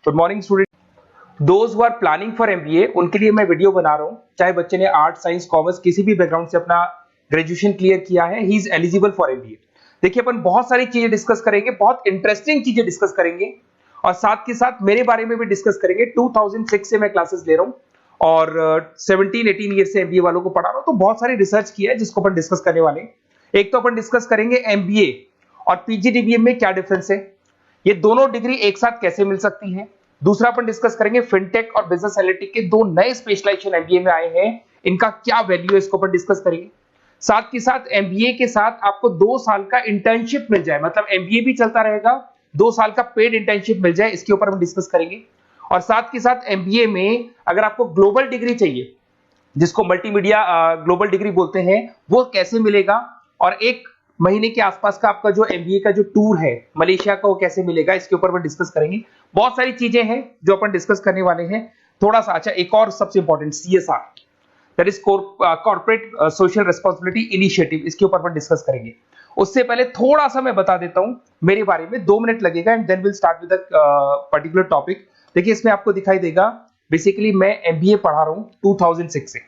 Good morning student. Those who are planning for MBA उनके लिए मैं वीडियो बना रहा हूं। चाहे बच्चे ने आर्ट, साइंस, कॉमर्स किसी भी बैकग्राउंड से अपना ग्रेजुएशन क्लियर किया है, he is eligible for MBA. देखिए अपन बहुत सारी चीजें डिस्कस करेंगे, बहुत इंटरेस्टिंग चीजें डिस्कस करेंगे और साथ के साथ मेरे बारे में भी डिस्कस करेंगे। 2006 से मैं क्लासेस ले रहा हूं और 17-18 ईयर से एमबीए वालों को पढ़ा रहा हूं, तो बहुत सारी रिसर्च किया है जिसको अपन डिस्कस करने वाले हैं। एक तो अपन डिस्कस करेंगे एमबीए और पीजीडीबीएम में क्या डिफरेंस है, ये दोनों डिग्री एक साथ कैसे मिल सकती है। दूसरा अपन डिस्कस करेंगे फिनटेक और बिजनेस एनालिटिक के दो नए स्पेशलाइजेशन एमबीए में आए हैं, इनका क्या वैल्यू है इसको अपन डिस्कस करेंगे। साथ के साथ एमबीए के साथ आपको 2 साल का इंटर्नशिप मिल जाए, मतलब एमबीए भी चलता रहेगा, 2 साल का पेड इंटर्नशिप मिल जाए, इसके ऊपर हम डिस्कस करेंगे। और साथ के साथ एमबीए में अगर आपको ग्लोबल डिग्री चाहिए, जिसको मल्टीमीडिया ग्लोबल डिग्री बोलते हैं, वो कैसे मिलेगा, और 1 महीने के आसपास का आपका जो एमबीए का जो टूर है मलेशिया का, वो कैसे मिलेगा, इसके ऊपर हम डिस्कस करेंगे। बहुत सारी चीजें हैं जो अपन डिस्कस करने वाले हैं। थोड़ा सा अच्छा, एक और सबसे important CSR, that is corporate social responsibility initiative, इसके ऊपर अपन डिस्कस करेंगे। उससे पहले थोड़ा सा मैं बता देता हूं मेरे बारे में, 2 मिनट लगेगा and then will start with particular topic. देखिए इसमें आपको दिखाई देगा, बेसिकली मैं एमबीए पढ़ा रहा हूं 2006 से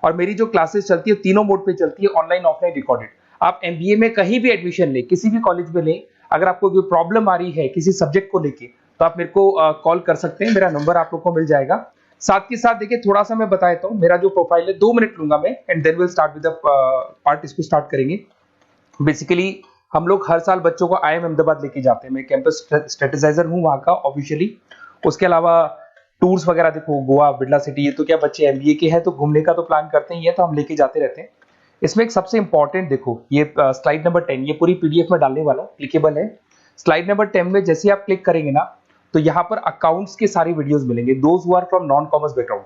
और मेरी जो क्लासेस चलती है तीनों मोड पे चलती है, ऑनलाइन, ऑफलाइन, रिकॉर्डेड। आप एमबीए में कहीं भी एडमिशन लें, किसी भी कॉलेज में लें, अगर आपको कोई प्रॉब्लम आ रही है किसी सब्जेक्ट को लेके, तो आप मेरे को कॉल कर सकते हैं, मेरा नंबर आप लोग को मिल जाएगा। साथ के साथ देखिए थोड़ा सा मैं बता देता हूँ, मेरा जो प्रोफाइल है 2 मिनट लूंगा मैं and then will start with the part, इसको स्टार्ट करेंगे। बेसिकली हम लोग हर साल बच्चों को आईएम अहमदाबाद लेके जाते हैं, मैं कैंपस स्ट्रेटेजाइजर हूँ वहाँ का ऑफिशियली। उसके अलावा टूर्स वगैरह, देखो गोवा, बिरला सिटी, ये तो क्या बच्चे एमबीए के हैं तो घूमने का तो प्लान करते ही है, तो हम लेके जाते रहते हैं। इसमें एक सबसे इंपॉर्टेंट देखो, ये स्लाइड नंबर 10, ये पूरी पीडीएफ में डालने वाला हूँ, क्लिकेबल है। स्लाइड नंबर 10 में जैसे आप क्लिक करेंगे ना, तो यहाँ पर अकाउंट्स के सारे वीडियोस मिलेंगे। Those who are from non commerce background,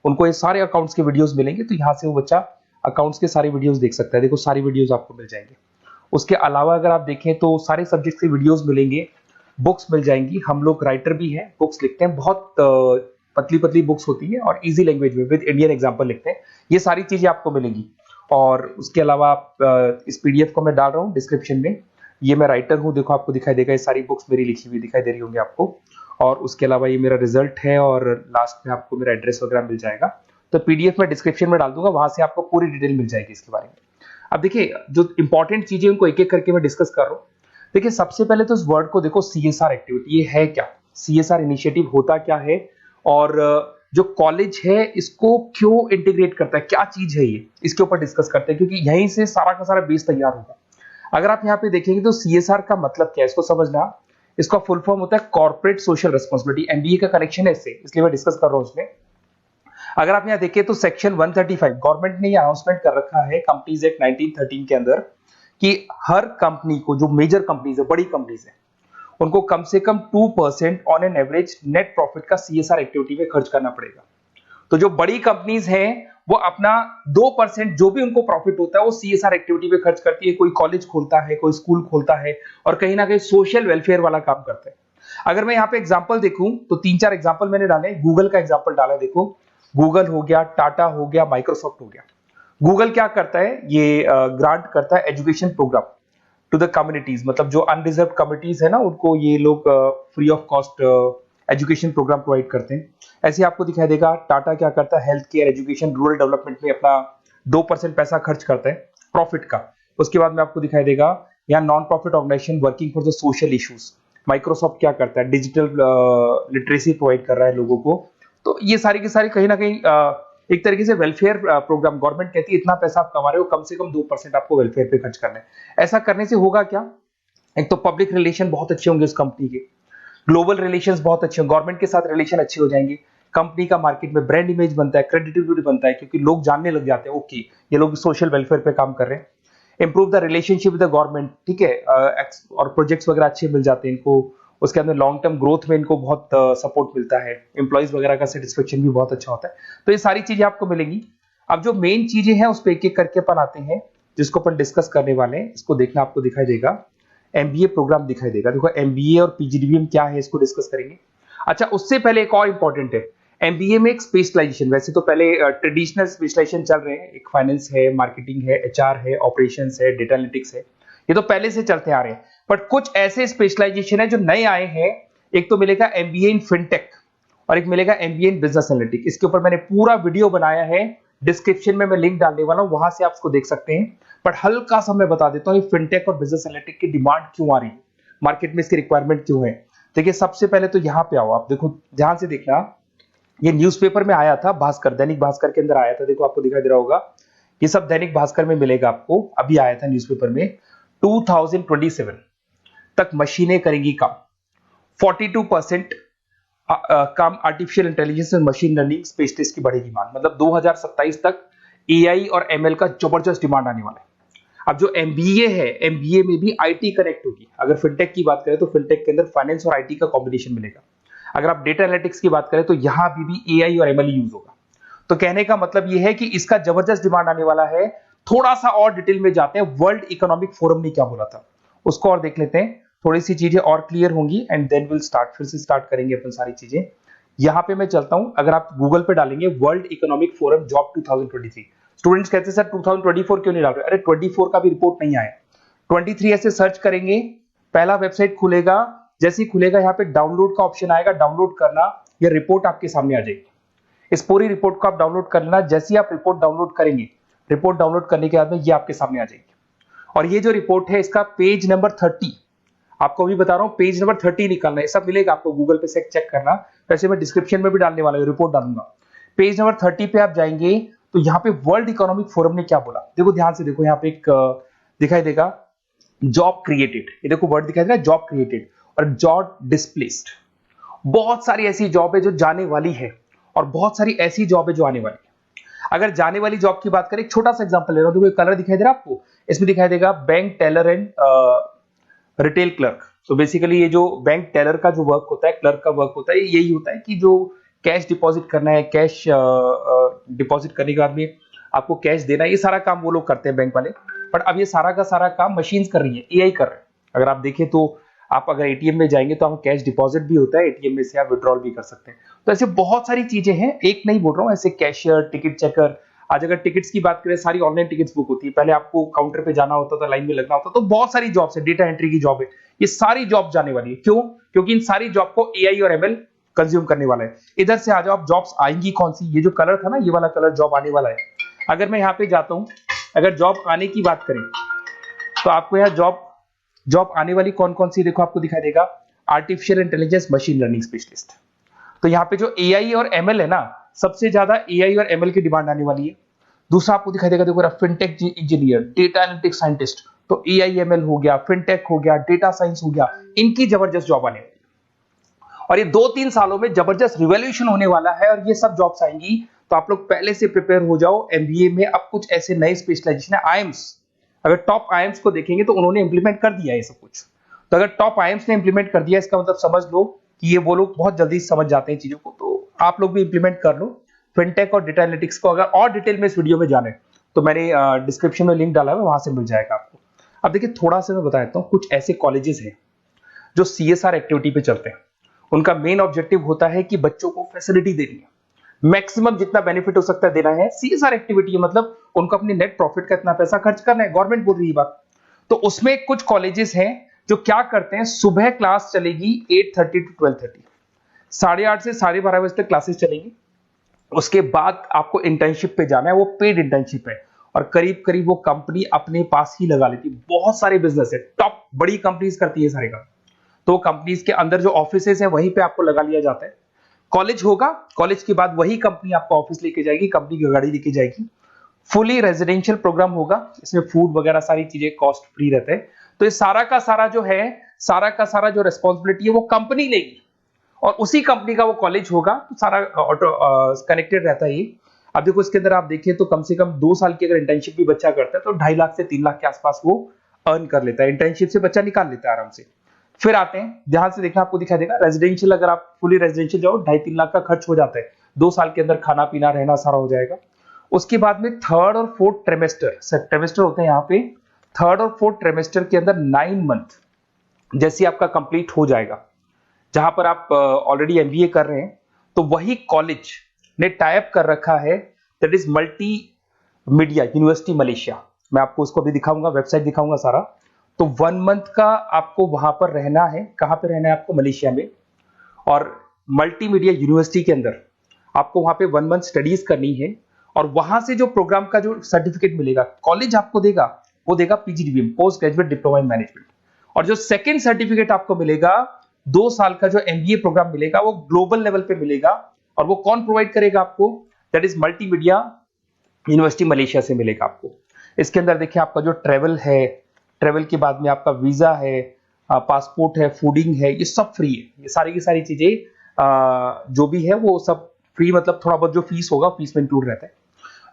उनको ये सारे अकाउंट्स के वीडियोस मिलेंगे, तो यहाँ से वो बच्चा अकाउंट्स के सारे वीडियोस देख सकता है। देखो सारी वीडियोस आपको मिल जाएंगे। उसके अलावा अगर आप देखें तो सारे सब्जेक्ट के वीडियोस मिलेंगे, बुक्स मिल जाएंगी। हम लोग राइटर भी हैं, बुक्स लिखते हैं, बहुत पतली पतली बुक्स होती है और इजी लैंग्वेज में विद इंडियन एग्जांपल लिखते हैं। ये सारी चीजें आपको मिलेंगी। और उसके अलावा इस पीडीएफ को मैं डाल रहा हूँ डिस्क्रिप्शन में, ये मैं राइटर हूँ, देखो आपको दिखाई देगा, ये सारी बुक्स मेरी लिखी हुई दिखाई दे रही होंगी आपको। और उसके अलावा ये मेरा रिजल्ट है और लास्ट में आपको मेरा एड्रेस वगैरह मिल जाएगा। तो पीडीएफ में डिस्क्रिप्शन में डाल दूंगा, वहां से आपको पूरी डिटेल मिल जाएगी इसके बारे में। अब देखिए जो इंपॉर्टेंट चीजें उनको एक एक करके मैं डिस्कस कर रहा हूँ। देखिए सबसे पहले तो इस वर्ड को देखो, सीएसआर एक्टिविटी, ये है क्या, सीएसआर इनिशिएटिव होता क्या है, और जो कॉलेज है इसको क्यों इंटीग्रेट करता है, क्या चीज है ये, इसके ऊपर डिस्कस करते हैं, क्योंकि यहीं से सारा का सारा बेस तैयार होगा। अगर आप यहाँ पे देखेंगे तो सीएसआर का मतलब क्या है, इसको समझना। इसका फुल फॉर्म होता है कॉर्पोरेट सोशल रिस्पांसिबिलिटी। एमबीए का कनेक्शन है इससे, इसलिए मैं डिस्कस कर रहा हूँ उसमें। अगर आप यहाँ देखिए तो सेक्शन 135, गवर्नमेंट ने ये अनाउंसमेंट कर रखा है कंपनीज एक्ट 1913 के अंदर, कि हर कंपनी को, जो मेजर कंपनीज है, बड़ी कंपनीज है, उनको कम से कम 2% on an average net profit का सीएसआर एक्टिविटी में खर्च करना पड़ेगा। तो जो बड़ी कंपनीज हैं वो अपना 2% जो भी उनको प्रॉफिट होता है वो सीएसआर एक्टिविटी पे खर्च करती है। कोई कॉलेज खोलता है, कोई स्कूल खोलता है और कहीं ना कहीं सोशल वेलफेयर वाला काम करता है। अगर मैं यहाँ पे एग्जांपल देखूं तो 3-4 एग्जांपल मैंने डाले। गूगल का एग्जांपल डाला है, देखो गूगल हो गया, टाटा हो गया, माइक्रोसॉफ्ट हो गया। गूगल क्या करता है, ये ग्रांट करता है education program to the communities, मतलब जो अनरिजर्व कम्युनिटीज है ना, उनको ये लोग free of cost education program provide करते हैं। ऐसे आपको दिखाई देगा टाटा क्या करता है, health care, education, rural development में अपना 2% पैसा खर्च करता है प्रॉफिट का। उसके बाद में आपको दिखाई देगा यहाँ non profit organization working for the social issues. Microsoft क्या करता है, डिजिटल लिटरेसी प्रोवाइड कर रहा है लोगों को। तो ये सारी की सारी कहीं ना कहीं एक तरीके से वेलफेयर प्रोग्राम, गवर्नमेंट कहती है इतना पैसा आप कमा रहे हो, कम से कम 2% आपको वेलफेयर पे खर्च करना है। ऐसा करने से होगा क्या, एक तो पब्लिक रिलेशन बहुत अच्छे होंगे उस कंपनी के, ग्लोबल रिलेशंस बहुत अच्छे होंगे, गवर्नमेंट के साथ रिलेशन अच्छे हो जाएंगे, कंपनी का मार्केट में ब्रांड इमेज बनता है, क्रेडिबिलिटी बनता है, क्योंकि लोग जानने लग जाते हैं ओके ये लोग सोशल वेलफेयर पे काम कर रहे हैं। Improve the relationship with the government, ठीक है, और प्रोजेक्ट्स वगैरह अच्छे मिल जाते हैं इनको। उसके अंदर लॉन्ग टर्म ग्रोथ में इनको बहुत सपोर्ट मिलता है, एम्प्लॉइज वगैरह का सेटिस्फेक्शन भी बहुत अच्छा होता है। तो ये सारी चीजें आपको मिलेंगी। अब जो मेन चीजें हैं उस पर एक एक करके अपन आते हैं, जिसको अपन डिस्कस करने वाले हैं। इसको देखना, आपको दिखाई देगा एमबीए प्रोग्राम दिखाई देगा। देखो एमबीए और पीजीडीबीएम क्या है, इसको डिस्कस करेंगे। अच्छा, उससे पहले एक और इंपॉर्टेंट है, एमबीए में एक स्पेशलाइजेशन, वैसे तो पहले ट्रेडिशनल स्पेशलाइजेशन चल रहे हैं, एक फाइनेंस है, मार्केटिंग है, एचआर है, ऑपरेशंस है, डेटा एनालिटिक्स है, ये तो पहले से चलते आ रहे हैं। बट कुछ ऐसे स्पेशलाइजेशन है जो नए आए हैं, एक तो मिलेगा एमबीए इन फिनटेक और एक मिलेगा एमबीए इन बिजनेस एनालिटिक्स। इसके ऊपर मैंने पूरा वीडियो बनाया है, डिस्क्रिप्शन में मैं लिंक डालने वाला हूं, वहां से आप इसको देख सकते हैं। बट हल्का सा मैं बता देता हूं फिनटेक और बिजनेस एनालिटिक्स की डिमांड क्यों आ रही है, मार्केट में इसकी रिक्वायरमेंट क्यों है। देखिए सबसे पहले तो यहाँ पे आओ, आप देखो ध्यान से देखना, ये न्यूज़पेपर में आया था, भास्कर, दैनिक भास्कर के अंदर आया था, देखो आपको दिखाई दे रहा होगा, ये सब दैनिक भास्कर में मिलेगा आपको, अभी आया था न्यूज़पेपर में। 2027 तक मशीनें करेंगी काम, 42% काम आर्टिफिशियल इंटेलिजेंस और मशीन लर्निंग स्पेशलिस्ट की बढ़ेगी मांग, मतलब 2027 तक एआई और एमएल का जबरदस्त डिमांड आने वाला है। अब जो एमबीए है, एमबीए में भी आईटी कनेक्ट होगी। अगर फिनटेक की बात करें तो फिनटेक के अंदर फाइनेंस और आईटी का कॉम्बिनेशन मिलेगा। अगर आप डेटा एनालिटिक्स की बात करें तो यहां भी एआई और एमएल यूज होगा। तो कहने का मतलब यह है कि इसका जबरदस्त डिमांड आने वाला है। थोड़ा सा और डिटेल में जाते हैं, वर्ल्ड इकोनॉमिक फोरम ने क्या बोला था उसको और देख लेते हैं, थोड़ी सी चीजें और क्लियर होंगी एंड देन विल स्टार्ट, फिर से स्टार्ट करेंगे अपन सारी चीजें। यहां पे मैं चलता हूं, अगर आप गूगल पे डालेंगे world economic forum job 2023, students कहते हैं सर 2024 क्यों नहीं डाल रहे, अरे 24 का भी रिपोर्ट नहीं आया, 23 ऐसे सर्च करेंगे, पहला वेबसाइट खुलेगा, जैसे ही खुलेगा यहाँ पे डाउनलोड का ऑप्शन आएगा, डाउनलोड करना, ये रिपोर्ट आपके सामने आ जाएगी। इस पूरी रिपोर्ट को आप डाउनलोड कर लेना, जैसे ही आप रिपोर्ट डाउनलोड करेंगे, रिपोर्ट डाउनलोड करने के बाद में ये आपके सामने आ जाएगी। और ये जो रिपोर्ट है इसका पेज नंबर 30, आपको भी बता रहा हूं पेज नंबर 30 निकालना है, सब मिलेगा आपको गूगल पे से चेक करना, वैसे मैं डिस्क्रिप्शन में भी डालने वाला हूं, रिपोर्ट डालूंगा। पेज नंबर 30 पे आप जाएंगे तो यहाँ पे वर्ल्ड इकोनॉमिक फोरम ने क्या बोला, देखो ध्यान से देखो, यहाँ पे एक दिखाई देगा जॉब क्रिएटेड, ये देखो वर्ड दिखाई दे रहा है जॉब क्रिएटेड और जॉब डिस्प्लेस्ड। बहुत सारी ऐसी जॉब है जो जाने वाली है और बहुत सारी ऐसी जॉब है जो आने वाली है। अगर जाने वाली जॉब की बात करें, एक छोटा सा एग्जांपल ले रहा हूं, देखो कलर दिखाई दे रहा है आपको, इसमें दिखाई देगा bank teller and retail clerk. तो बेसिकली ये जो बैंक टेलर का जो वर्क होता है, क्लर्क का वर्क होता है, यही होता है कि जो कैश डिपॉजिट करना है, कैश डिपॉजिट करने के बाद में आपको कैश देना है, ये सारा काम वो लोग करते हैं बैंक वाले। बट अब ये सारा का सारा काम मशीन्स कर रही है, एआई कर रहे हैं। अगर आप देखें तो आप अगर एटीएम में जाएंगे तो आप कैश डिपॉजिट भी होता है, एटीएम में से आप विड्रॉल भी कर सकते हैं। तो ऐसे बहुत सारी चीजें हैं, एक नहीं बोल रहा हूँ, ऐसे कैशियर, टिकट चेकर, आज अगर टिकट्स की बात करें, सारी ऑनलाइन टिकट्स बुक होती है, पहले आपको काउंटर पे जाना होता था, लाइन में लगना होता, तो बहुत सारी जॉब्स है, डेटा एंट्री की जॉब है, ये सारी जॉब जाने वाली है। क्यों? क्योंकि इन सारी जॉब को एआई और एमएल कंज्यूम करने वाला है। इधर से आ जाओ, आप जॉब्स आएंगी कौन सी, ये जो कलर था ना, ये वाला कलर जॉब आने वाला है। अगर मैं यहाँ पे जाता हूँ, अगर जॉब आने की बात करें तो आपको यहाँ जॉब आने वाली कौन कौन सी, देखो आपको दिखाई देगा artificial intelligence machine learning specialist. तो यहाँ पे जो एआई और एमएल है ना, सबसे ज्यादा एआई और एमएल की डिमांड आने वाली है। दूसरा आपको दिखाई देगा, देखो fintech engineer, data analytics scientist, तो एआई एमएल हो गया, फिनटेक हो गया, डेटा साइंस हो गया, इनकी जबरदस्त जॉब आने वाली है। और ये 2-3 सालों में जबरदस्त रिवॉल्यूशन होने वाला है और ये सब जॉब्स आएंगी। तो आप लोग पहले से प्रिपेयर हो जाओ। एमबीए में अब कुछ ऐसे नए स्पेशलाइजेशन है, आईएम्स, अगर टॉप आईएम्स को देखेंगे तो उन्होंने इंप्लीमेंट कर दिया है ये सब कुछ। तो अगर टॉप आईएम्स ने इंप्लीमेंट कर दिया, इसका मतलब समझ लो कि ये वो लोग बहुत जल्दी समझ जाते हैं चीजों को, तो आप लोग भी इंप्लीमेंट कर लो फिनटेक और डेटा एनालिटिक्स को। अगर और डिटेल में इस वीडियो में जाने तो मैंने डिस्क्रिप्शन में लिंक डाला है, वहां से मिल जाएगा आपको। अब देखिए थोड़ा सा मैं बता देता हूँ, कुछ ऐसे कॉलेजेस हैं जो सीएसआर एक्टिविटी पे चलते हैं। उनका मेन ऑब्जेक्टिव होता है कि बच्चों को फैसिलिटी देनी है, मैक्सिमम जितना बेनिफिट हो सकता है देना है। सीएसआर एक्टिविटी मतलब उनको अपने नेट प्रॉफिट का इतना पैसा खर्च करना है, गवर्नमेंट बोल रही है बात। तो उसमें कुछ कॉलेजेस हैं जो क्या करते हैं, सुबह क्लास चलेगी 8:30 to 12:30, 8:30 से 12:30 बजे तक क्लासेस चलेंगी। उसके बाद आपको इंटर्नशिप पे जाना है, वो पेड इंटर्नशिप है और करीब करीब वो कंपनी अपने पास ही लगा लेती है। बहुत सारे बिजनेस है, टॉप बड़ी कंपनीज करती है सारे काम। तो कंपनीज के अंदर जो ऑफिसेज है वहीं पे आपको लगा लिया जाता है। कॉलेज होगा, कॉलेज के बाद वही कंपनी आपको ऑफिस लेके जाएगी, कंपनी की गाड़ी लेके जाएगी। फुली रेजिडेंशियल प्रोग्राम होगा, इसमें फूड वगैरह सारी चीजें कॉस्ट फ्री रहते हैं। तो ये सारा का सारा जो है, सारा का सारा जो रिस्पॉन्सिबिलिटी है वो कंपनी लेगी और उसी कंपनी का वो कॉलेज होगा। तो सारा ऑटो कनेक्टेड रहता है ये। अब देखो इसके अंदर आप देखिए तो कम से कम 2 साल की अगर इंटर्नशिप भी बच्चा करता है तो 2.5 लाख से 3 लाख के आसपास वो अर्न कर लेता है, इंटर्नशिप से बच्चा निकाल लेता है आराम से। फिर आते हैं, ध्यान से देखना, आपको दिखाई देगा रेजिडेंशियल, अगर आप फुली रेजिडेंशियल जाओ 2.5-3 लाख का खर्च हो जाता है, 2 साल के अंदर खाना पीना रहना सारा हो जाएगा। उसके बाद में थर्ड और फोर्थ ट्रेमेस्टर होते हैं यहाँ पे, थर्ड और फोर्थ ट्रेमेस्टर के अंदर 9 मंथ जैसे आपका कंप्लीट हो जाएगा, जहां पर आप ऑलरेडी एमबीए कर रहे हैं, तो वही कॉलेज ने टाइप कर रखा है, that is multi media university Malaysia. मैं आपको उसको भी दिखाऊंगा, वेबसाइट दिखाऊंगा सारा। तो 1 मंथ का आपको वहां पर रहना है, कहां पे रहना है आपको, मलेशिया में। और मल्टीमीडिया यूनिवर्सिटी के अंदर आपको वहां पे 1 मंथ स्टडीज करनी है और वहां से जो प्रोग्राम का जो सर्टिफिकेट मिलेगा कॉलेज आपको देगा, वो देगा PGDBM, post graduate diploma in management. और जो सेकंड सर्टिफिकेट आपको मिलेगा 2 साल का जो एमबीए प्रोग्राम मिलेगा वो ग्लोबल लेवल पे मिलेगा। और वो कौन प्रोवाइड करेगा आपको? That is multimedia university Malaysia से मिलेगा आपको। इसके अंदर देखिए आपका जो ट्रेवल है, ट्रेवल के बाद में आपका वीजा है, पासपोर्ट है, फूडिंग है, ये सब फ्री है। ये सारी की सारी चीजें जो भी है वो सब फ्री, मतलब थोड़ा बहुत जो फीस होगा फीस में इंक्लूड रहता है।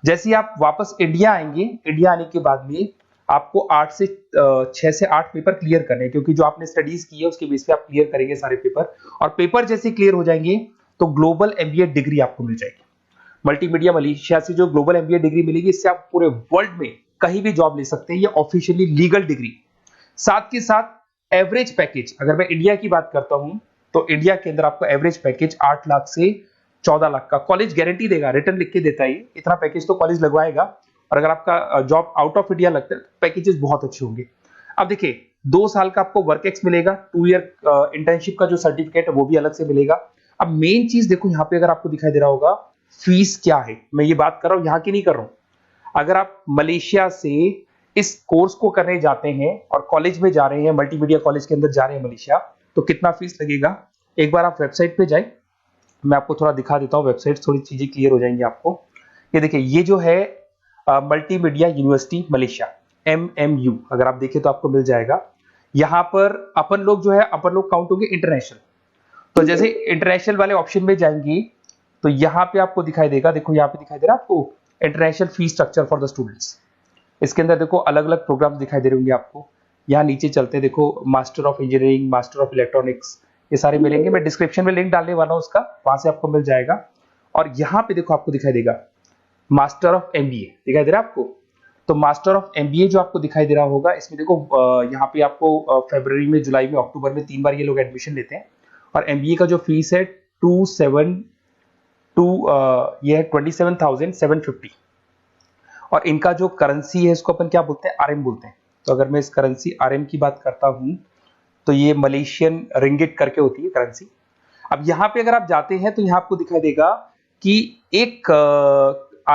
जैसे ही आप वापस इंडिया आएंगे, इंडिया आने के बाद में आपको 6 से 8 पेपर क्लियर करने हैं, क्योंकि जो आपने स्टडीज की है उसके बेस पे आप क्लियर करेंगे सारे पेपर। और पेपर जैसे क्लियर हो जाएंगे तो ग्लोबल एमबीए डिग्री आपको मिल जाएगी। मल्टीमीडिया मलेशिया से जो ग्लोबल एमबीए डिग्री मिलेगी, इससे आप पूरे वर्ल्ड में कहीं भी जॉब ले सकते हैं। ये ऑफिशियली लीगल डिग्री। साथ के साथ एवरेज पैकेज, अगर मैं इंडिया की बात करता हूं तो इंडिया के अंदर आपको एवरेज पैकेज 8 लाख से 14 लाख का कॉलेज गारंटी देगा, रिटर्न लिख के देता है। इतना पैकेज तो कॉलेज लगवाएगा। और अगर आपका जॉब आउट ऑफ इंडिया लगता है तो पैकेजेस बहुत अच्छे होंगे। अब देखिए 2 साल का आपको वर्क एक्स मिलेगा, 2 ईयर इंटर्नशिप का जो सर्टिफिकेट है वो भी अलग से मिलेगा। अब मेन चीज देखो यहाँ पे, अगर आपको दिखाई दे रहा होगा फीस क्या है, मैं ये बात कर रहा हूं यहाँ की नहीं कर रहा हूं। अगर आप मलेशिया से इस कोर्स को करने जाते हैं और कॉलेज में जा रहे हैं, मल्टीमीडिया कॉलेज के अंदर जा रहे हैं मलेशिया, तो कितना फीस लगेगा? एक बार आप वेबसाइट पे जाए, मैं आपको थोड़ा दिखा देता हूं, वेबसाइट थोड़ी चीजें क्लियर हो जाएंगी आपको। ये देखिए, ये जो है मल्टीमीडिया यूनिवर्सिटी मलेशिया, MMU, अगर आप देखें तो आपको मिल जाएगा। यहां पर अपन लोग जो है, अपन लोग काउंट होंगे इंटरनेशनल। तो जैसे इंटरनेशनल वाले ऑप्शन में जाएंगे तो यहाँ पे आपको दिखाई देगा, देखो यहाँ पे दिखाई दे रहा है आपको international fees structure for the students. इसके अंदर देखो अलग अलग प्रोग्राम दिखाई दे रहे होंगे आपको। यहाँ नीचे चलते हैं, देखो master of engineering, master of electronics, ये सारे मिलेंगे। मैं डिस्क्रिप्शन में लिंक डालने वाला हूँ उसका, वहां से आपको मिल जाएगा। और यहाँ पे देखो आपको दिखाई देगा मास्टर ऑफ एमबीए, दिखाई दे रहा है आपको। तो मास्टर ऑफ एमबीए जो आपको दिखाई दे रहा होगा, इसमें देखो यहाँ पे आपको फरवरी में, जुलाई में, अक्टूबर में 3 बार ये लोग एडमिशन लेते हैं। और एमबीए का जो फीस है 27,750। और इनका जो करेंसी है इसको अपन क्या बोलते हैं? आरएम बोलते हैं। तो अगर मैं इस करेंसी आरएम की बात करता हूं तो ये मलेशियन रिंगिट करके होती है करेंसी। अब यहाँ पे अगर आप जाते हैं तो यहाँ आपको दिखाई देगा कि एक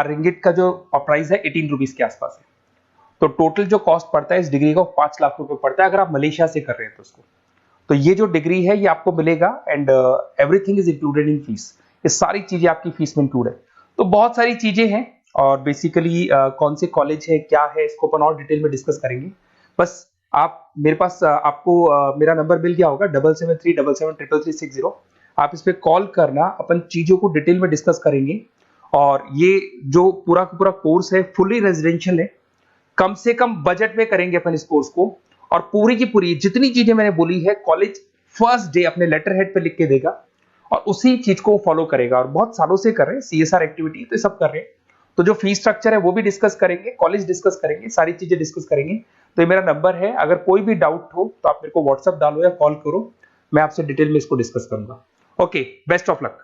रिंगिट का जो प्राइस है 18 रुपीज के आसपास है। तो टोटल जो कॉस्ट पड़ता है इस डिग्री का 5 लाख रुपए पड़ता है, अगर आप मलेशिया से कर रहे हैं तो उसको। तो ये जो डिग्री है ये आपको मिलेगा and everything is included in fees. ये सारी चीजें आपकी फीस में इंक्लूड है। तो बहुत सारी चीजें हैं और बेसिकली कौन से कॉलेज है, क्या है, इसको अपन और डिटेल में डिस्कस करेंगे। बस आप मेरे पास आपको मेरा नंबर मिल गया होगा 7737773360। आप इस पे कॉल करना, अपन चीजों को डिटेल में डिस्कस करेंगे। और ये जो पूरा का पूरा कोर्स है फुली रेजिडेंशियल है, कम से कम बजट में करेंगे अपन इस कोर्स को। और पूरी की पूरी जितनी चीजें मैंने बोली है कॉलेज फर्स्ट डे अपने लेटर हेड पे लिख के देगा और उसी चीज को फॉलो करेगा। और बहुत सालों से कर रहे हैं, CSR एक्टिविटी तो सब कर रहे हैं। तो जो फीस स्ट्रक्चर है वो भी डिस्कस करेंगे, कॉलेज डिस्कस करेंगे, सारी चीजें डिस्कस करेंगे। तो ये मेरा नंबर है, अगर कोई भी डाउट हो तो आप मेरे को व्हाट्सएप डालो या कॉल करो, मैं आपसे डिटेल में इसको डिस्कस करूंगा। Okay, best of luck.